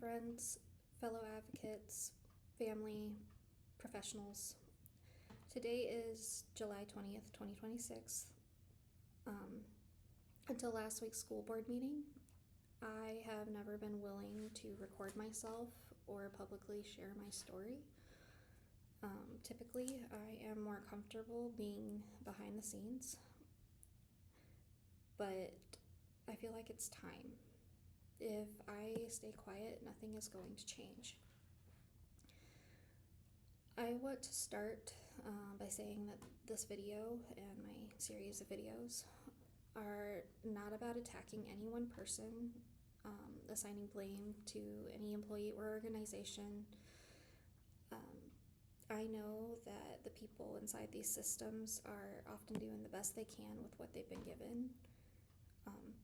friends, fellow advocates, family, professionals. Today is July 20th, 2026. Until last week's school board meeting, I have never been willing to record myself or publicly share my story. Typically, I am more comfortable being behind the scenes, but I feel like it's time. If I stay quiet, nothing is going to change. I want to start by saying that this video and my series of videos are not about attacking any one person, assigning blame to any employee or organization. I know that the people inside these systems are often doing the best they can with what they've been given.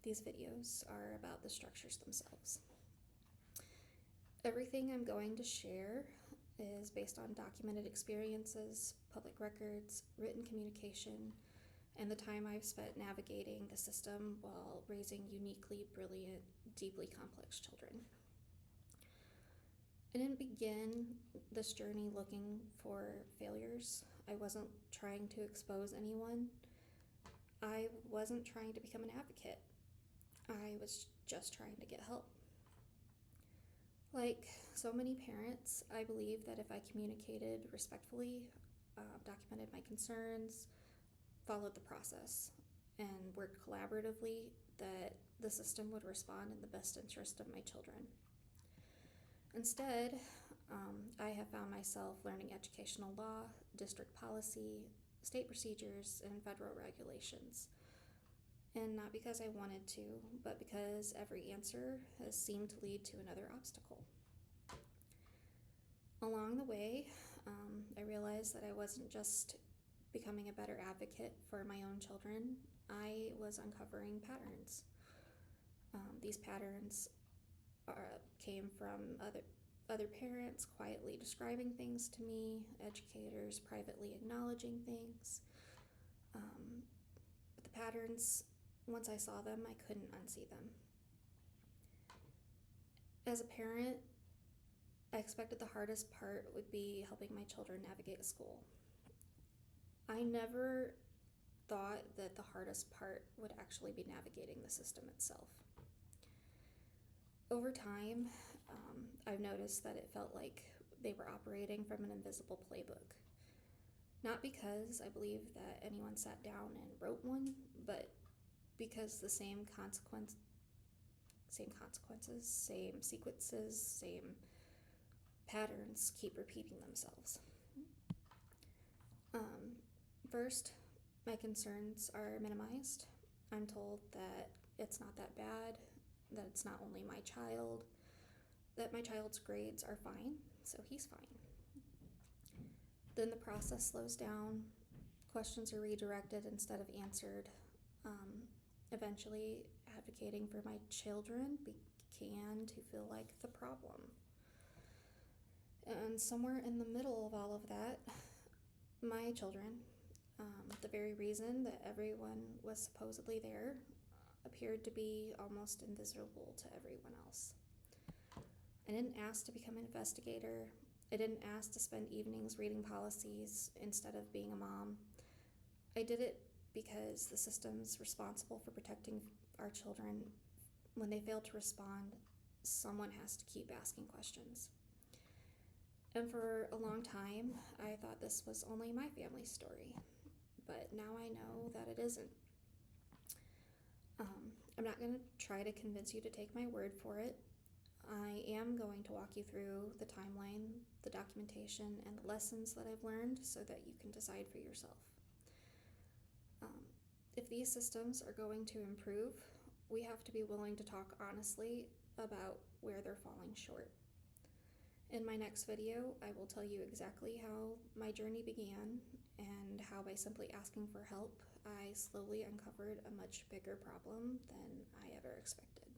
These videos are about the structures themselves. Everything I'm going to share is based on documented experiences, public records, written communication, and the time I've spent navigating the system while raising uniquely brilliant, deeply complex children. I didn't begin this journey looking for failures. I wasn't trying to expose anyone. I wasn't trying to become an advocate. I was just trying to get help. Like so many parents, I believe that if I communicated respectfully, documented my concerns, followed the process, and worked collaboratively, that the system would respond in the best interest of my children. Instead, I have found myself learning educational law, district policy, state procedures, and federal regulations. And not because I wanted to, but because every answer has seemed to lead to another obstacle. Along the way, I realized that I wasn't just becoming a better advocate for my own children, I was uncovering patterns. These patterns came from other parents quietly describing things to me, educators privately acknowledging things. But the patterns, once I saw them, I couldn't unsee them. As a parent, I expected the hardest part would be helping my children navigate school. I never thought that the hardest part would actually be navigating the system itself. Over time, I've noticed that it felt like they were operating from an invisible playbook. Not because I believe that anyone sat down and wrote one, but because the same consequences, same sequences, same patterns keep repeating themselves. First, my concerns are minimized. I'm told that it's not that bad, that it's not only my child, that my child's grades are fine, so he's fine. Then the process slows down, questions are redirected instead of answered. Eventually, advocating for my children began to feel like the problem. And somewhere in the middle of all of that, my children, the very reason that everyone was supposedly there, appeared to be almost invisible to everyone else. I didn't ask to become an investigator. I didn't ask to spend evenings reading policies instead of being a mom. I did it because the systems responsible for protecting our children, when they fail to respond, someone has to keep asking questions. And for a long time, I thought this was only my family's story, but now I know that it isn't. I'm not going to try to convince you to take my word for it. I am going to walk you through the timeline, the documentation, and the lessons that I've learned so that you can decide for yourself. If these systems are going to improve, we have to be willing to talk honestly about where they're falling short. In my next video, I will tell you exactly how my journey began and how by simply asking for help, I slowly uncovered a much bigger problem than I ever expected.